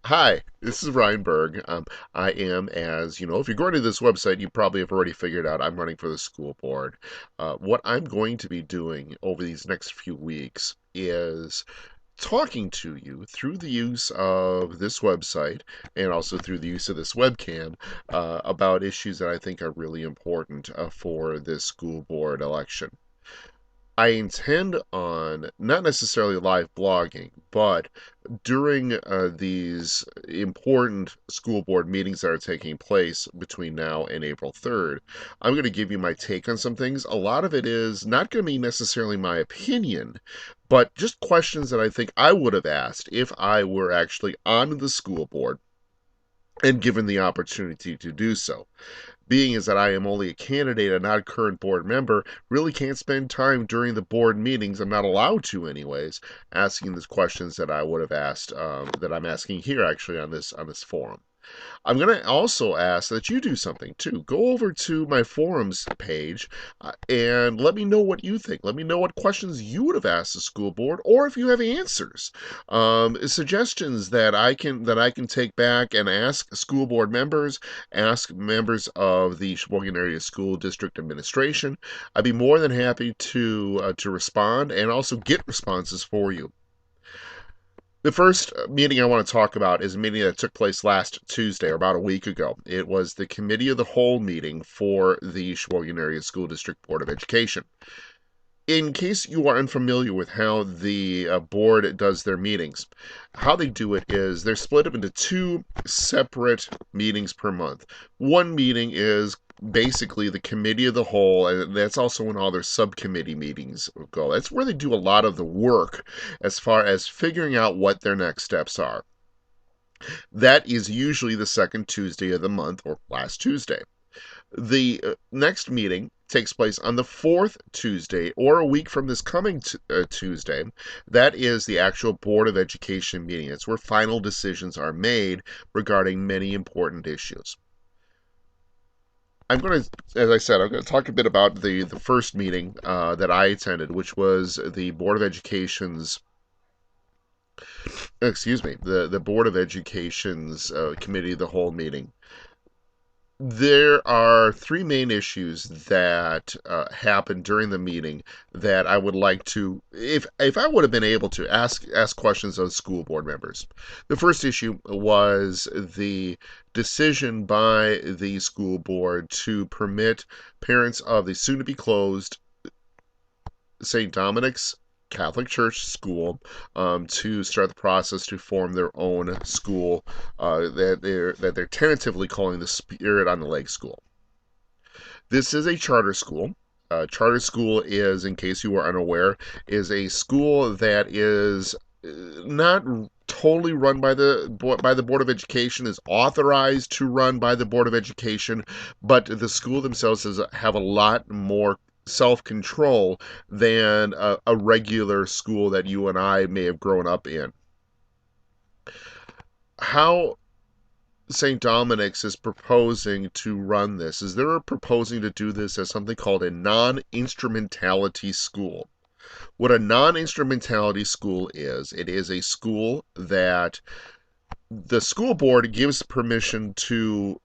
Hi, this is Ryan Berg. I am, as you know, if you're going to this website, you probably have already figured out I'm running for the school board. What I'm going to be doing over these next few weeks is talking to you through the use of this website and also through the use of this webcam about issues that I think are really important for this school board election. I intend on not necessarily live blogging, but during these important school board meetings that are taking place between now and April 3rd, I'm going to give you my take on some things. A lot of it is not going to be necessarily my opinion, but just questions that I think I would have asked if I were actually on the school board and given the opportunity to do so. Being is that I am only a candidate and not a current board member, really can't spend time during the board meetings. I'm not allowed to, anyways, asking these questions that I would have asked, that I'm asking here actually on this forum. I'm going to also ask that you do something too. Go over to my forums page and let me know what you think. Let me know what questions you would have asked the school board, or if you have answers, suggestions that I can take back and ask school board members, ask members of the Sheboygan Area School District Administration. I'd be more than happy to respond and also get responses for you. The first meeting I want to talk about is a meeting that took place last Tuesday, or about a week ago. It was the Committee of the Whole meeting for the Sheboygan Area School District Board of Education. In case you are unfamiliar with how the board does their meetings, how they do it is they're split up into two separate meetings per month. One meeting is basically the committee of the whole, and that's also when all their subcommittee meetings go. That's where they do a lot of the work as far as figuring out what their next steps are. That is usually the second Tuesday of the month, or last Tuesday. The next meeting takes place on the fourth Tuesday, or a week from this coming Tuesday. That is the actual Board of Education meeting. It's where final decisions are made regarding many important issues. I'm going to, as I said, I'm going to talk a bit about the first meeting that I attended, which was the Board of Education's, excuse me, the Board of Education's Committee of the Whole meeting. There are three main issues that happened during the meeting that I would like to, if I would have been able to ask questions of school board members. The first issue was the decision by the school board to permit parents of the soon-to-be closed St. Dominics Catholic Church school to start the process to form their own school that they're tentatively calling the Spirit on the Lake School. This is a charter school. Charter school is, in case you are unaware, is a school that is not totally run by the Board of Education, is authorized to run by the Board of Education, but the school themselves have a lot more self-control than a regular school that you and I may have grown up in. How St. Dominic's is proposing to run this is they're proposing to do this as something called a non-instrumentality school. What a non-instrumentality school is, it is a school that the school board gives permission to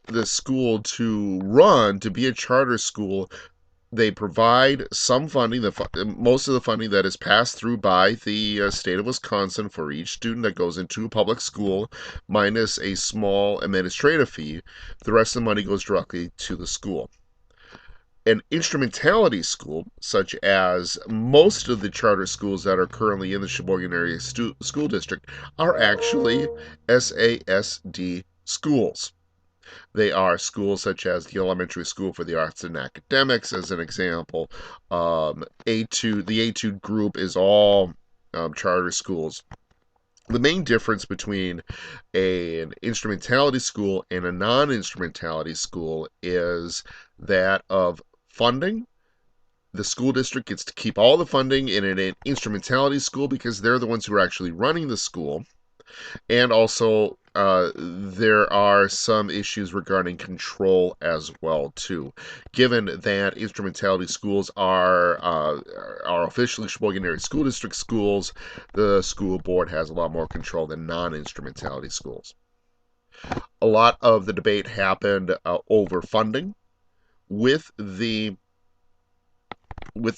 the school to run, to be a charter school. They provide some funding, most of the funding that is passed through by the state of Wisconsin for each student that goes into a public school, minus a small administrative fee. The rest of the money goes directly to the school. An instrumentality school, such as most of the charter schools that are currently in the Sheboygan Area School District, are actually SASD schools. They are schools such as the Elementary School for the Arts and Academics, as an example. The A2 group is all charter schools. The main difference between an instrumentality school and a non-instrumentality school is that of funding. The school district gets to keep all the funding in an instrumentality school because they're the ones who are actually running the school. And also, there are some issues regarding control as well too. Given that instrumentality schools are officially Sheboygan Area School District schools, the school board has a lot more control than non-instrumentality schools. A lot of the debate happened over funding with the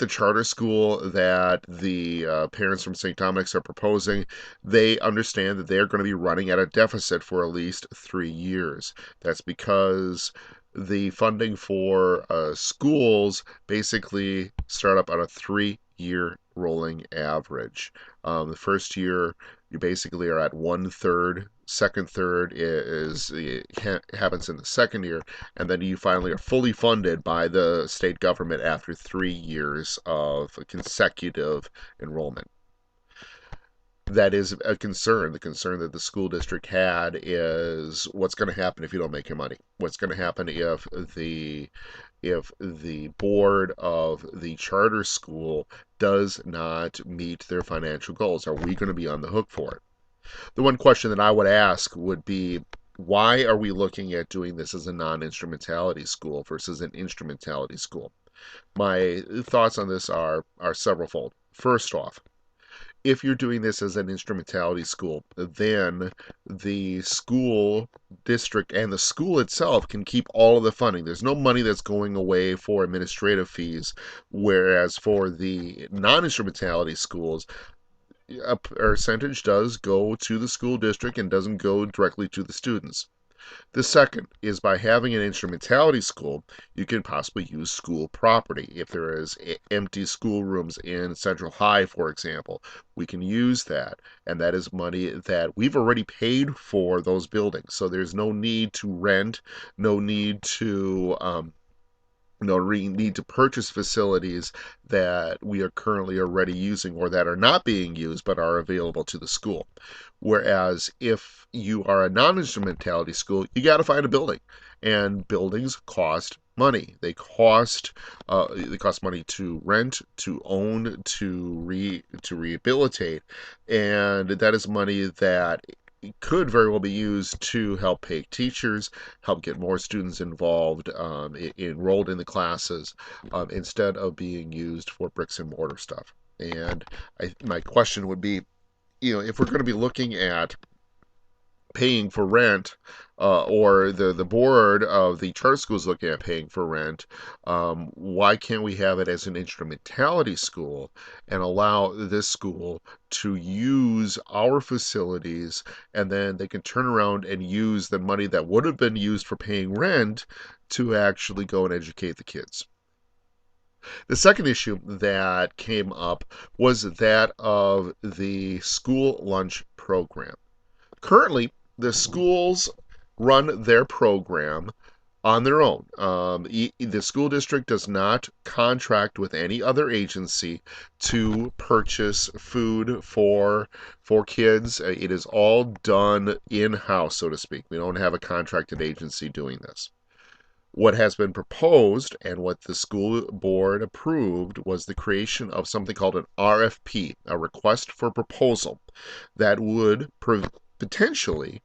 charter school that the parents from St. Dominics are proposing. They understand that they're going to be running at a deficit for at least 3 years. That's because the funding for schools basically start up on a 3-year rolling average. The first year, you basically are at 1/3. Second third happens in the second year, and then you finally are fully funded by the state government after 3 years of consecutive enrollment. That is a concern. The concern that the school district had is what's going to happen if you don't make your money. What's going to happen if the board of the charter school does not meet their financial goals? Are we going to be on the hook for it? The one question that I would ask would be, why are we looking at doing this as a non-instrumentality school versus an instrumentality school? My thoughts on this are severalfold. First off, if you're doing this as an instrumentality school, then the school district and the school itself can keep all of the funding. There's no money that's going away for administrative fees, whereas for the non-instrumentality schools, a percentage does go to the school district and doesn't go directly to the students. The second is, by having an instrumentality school, you can possibly use school property. If there is empty schoolrooms in Central High, for example, we can use that, and that is money that we've already paid for those buildings. So there's no need to rent, no need to need to purchase facilities that we are currently already using or that are not being used but are available to the school. Whereas if you are a non-instrumentality school, you got to find a building, and buildings cost money. They cost money to rent, to own, to rehabilitate, and that is money that could very well be used to help pay teachers, help get more students involved, enrolled in the classes, instead of being used for bricks and mortar stuff. And my question would be, if we're going to be looking at paying for rent, or the board of the charter school is looking at paying for rent, why can't we have it as an instrumentality school and allow this school to use our facilities, and then they can turn around and use the money that would have been used for paying rent to actually go and educate the kids? The second issue that came up was that of the school lunch program. Currently, the schools run their program on their own. The school district does not contract with any other agency to purchase food for kids. It is all done in-house, so to speak. We don't have a contracted agency doing this. What has been proposed and what the school board approved was the creation of something called an RFP, a request for proposal, that would potentially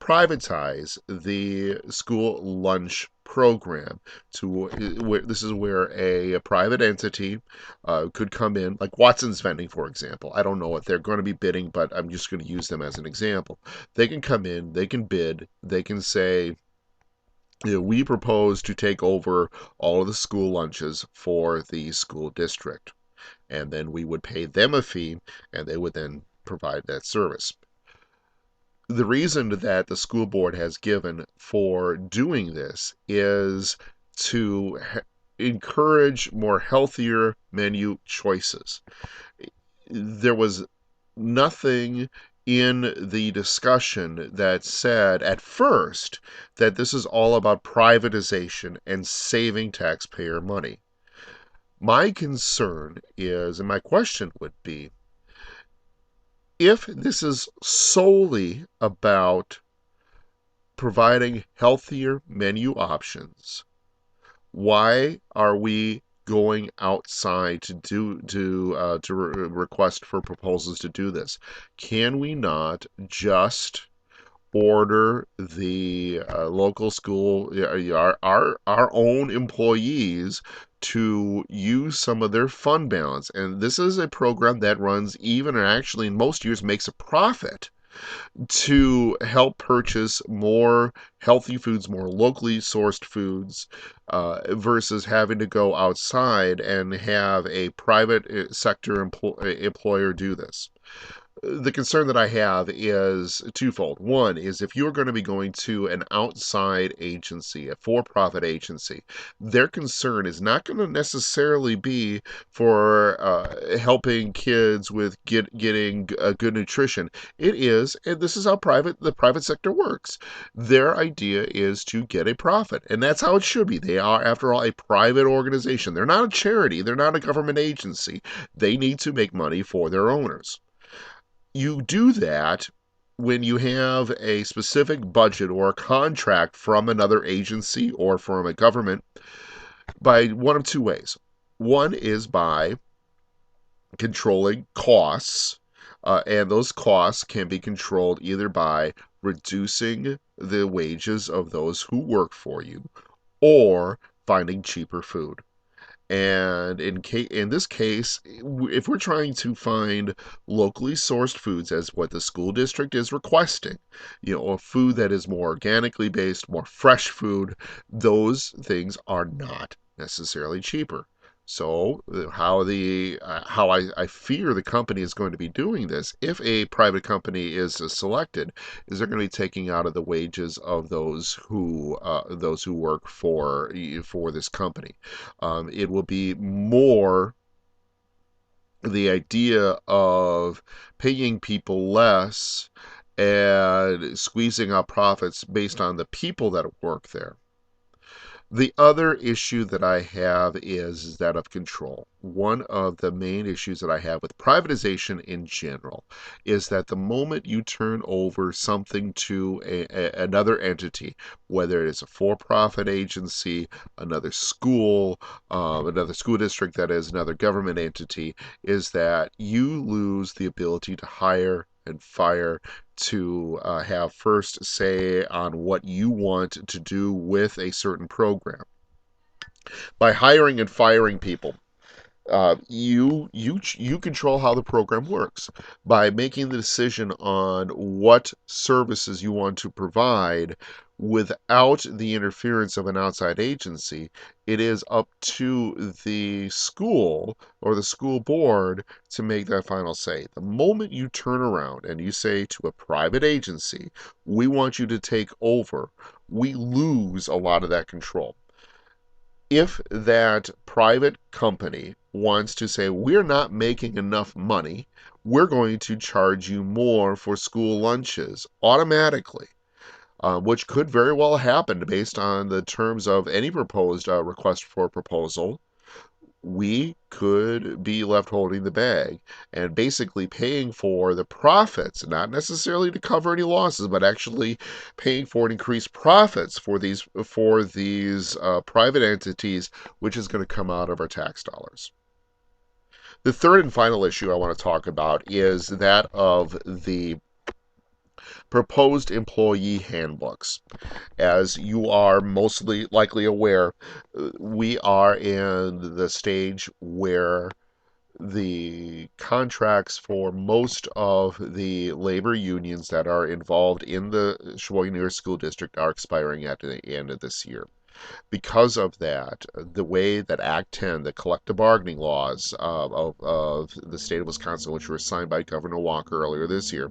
privatize the school lunch program. This is where a private entity could come in, like Watson's Vending, for example. I don't know what they're going to be bidding, but I'm just going to use them as an example. They can come in, they can bid, they can say, we propose to take over all of the school lunches for the school district. And then we would pay them a fee, and they would then provide that service. The reason that the school board has given for doing this is to encourage more healthier menu choices. There was nothing in the discussion that said at first that this is all about privatization and saving taxpayer money. My concern is, and my question would be, if this is solely about providing healthier menu options, why are we going outside to request for proposals to do this? Can we not just order the local school, our own employees to use some of their fund balance. And this is a program that runs even, and actually in most years makes a profit, to help purchase more healthy foods, more locally sourced foods, versus having to go outside and have a private sector employer do this. The concern that I have is twofold. One is, if you're going to be going to an outside agency, a for-profit agency, their concern is not going to necessarily be for helping kids with getting good nutrition. It is, and this is how the private sector works. Their idea is to get a profit, and that's how it should be. They are, after all, a private organization. They're not a charity. They're not a government agency. They need to make money for their owners. You do that when you have a specific budget or a contract from another agency or from a government, by one of two ways. One is by controlling costs, and those costs can be controlled either by reducing the wages of those who work for you or finding cheaper food. And in this case, if we're trying to find locally sourced foods, as what the school district is requesting, a food that is more organically based, more fresh food, those things are not necessarily cheaper. So how I fear the company is going to be doing this, if a private company is selected, is they're going to be taking out of the wages of those who work for this company. It will be more the idea of paying people less and squeezing out profits based on the people that work there. The other issue that I have is that of control. One of the main issues that I have with privatization in general is that the moment you turn over something to another entity, whether it is a for-profit agency, another school district, that is, another government entity, is that you lose the ability to hire and fire, to have first say on what you want to do with a certain program. By hiring and firing people, you control how the program works. By making the decision on what services you want to provide without the interference of an outside agency, it is up to the school or the school board to make that final say. The moment you turn around and you say to a private agency, we want you to take over, we lose a lot of that control. If that private company wants to say, we're not making enough money, we're going to charge you more for school lunches automatically, which could very well happen based on the terms of any proposed request for proposal, we could be left holding the bag and basically paying for the profits, not necessarily to cover any losses, but actually paying for increased profits for these private entities, which is going to come out of our tax dollars. The third and final issue I want to talk about is that of the proposed employee handbooks. As you are mostly likely aware, we are in the stage where the contracts for most of the labor unions that are involved in the Sheboygan Area School District are expiring at the end of this year. Because of that, the way that Act 10, the collective bargaining laws of the state of Wisconsin, which were signed by Governor Walker earlier this year,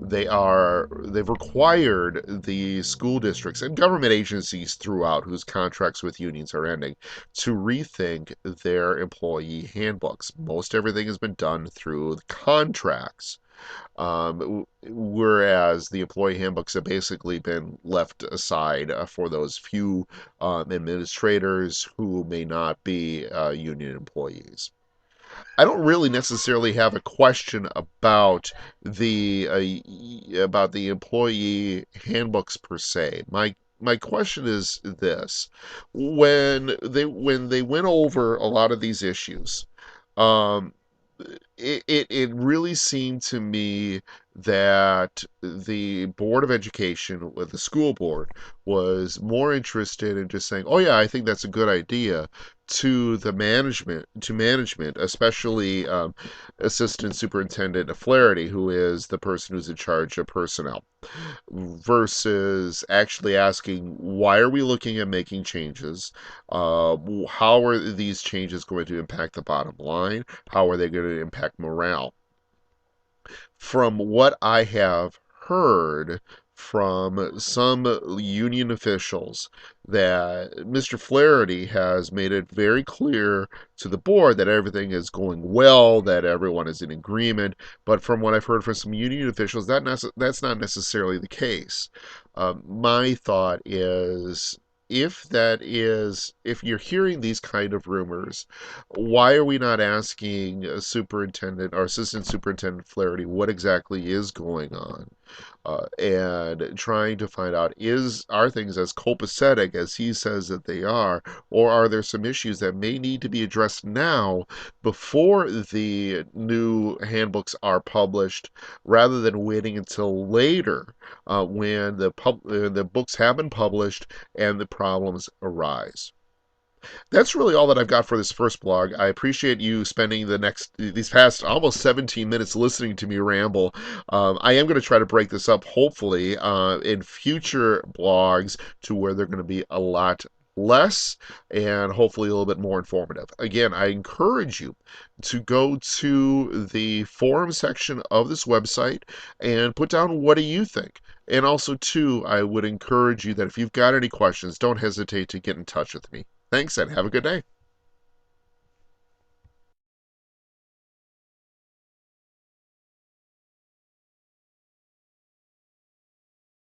they've required the school districts and government agencies throughout whose contracts with unions are ending to rethink their employee handbooks. Most everything has been done through the contracts, whereas the employee handbooks have basically been left aside for those few administrators who may not be union employees. I don't really necessarily have a question about the employee handbooks per se. My question is this: when they went over a lot of these issues, um, it really seemed to me that the Board of Education, with the school board, was more interested in just saying, "Oh yeah, I think that's a good idea," to management, especially Assistant Superintendent Flaherty, who is the person who's in charge of personnel, versus actually asking, why are we looking at making changes? How are these changes going to impact the bottom line? How are they going to impact morale? From what I have heard from some union officials, that Mr. Flaherty has made it very clear to the board that everything is going well, that everyone is in agreement. But from what I've heard from some union officials, that's not necessarily the case. My thought is, if you're hearing these kind of rumors, why are we not asking Superintendent or Assistant Superintendent Flaherty what exactly is going on, and trying to find out, are things as copacetic as he says that they are, or are there some issues that may need to be addressed now before the new handbooks are published, rather than waiting until later, when the books have been published and the problems arise. That's really all that I've got for this first blog. I appreciate you spending these past almost 17 minutes listening to me ramble. I am going to try to break this up, hopefully, in future blogs, to where they're going to be a lot less and hopefully a little bit more informative. Again, I encourage you to go to the forum section of this website and put down, what do you think? And also, too, I would encourage you that if you've got any questions, don't hesitate to get in touch with me. Thanks, and have a good day.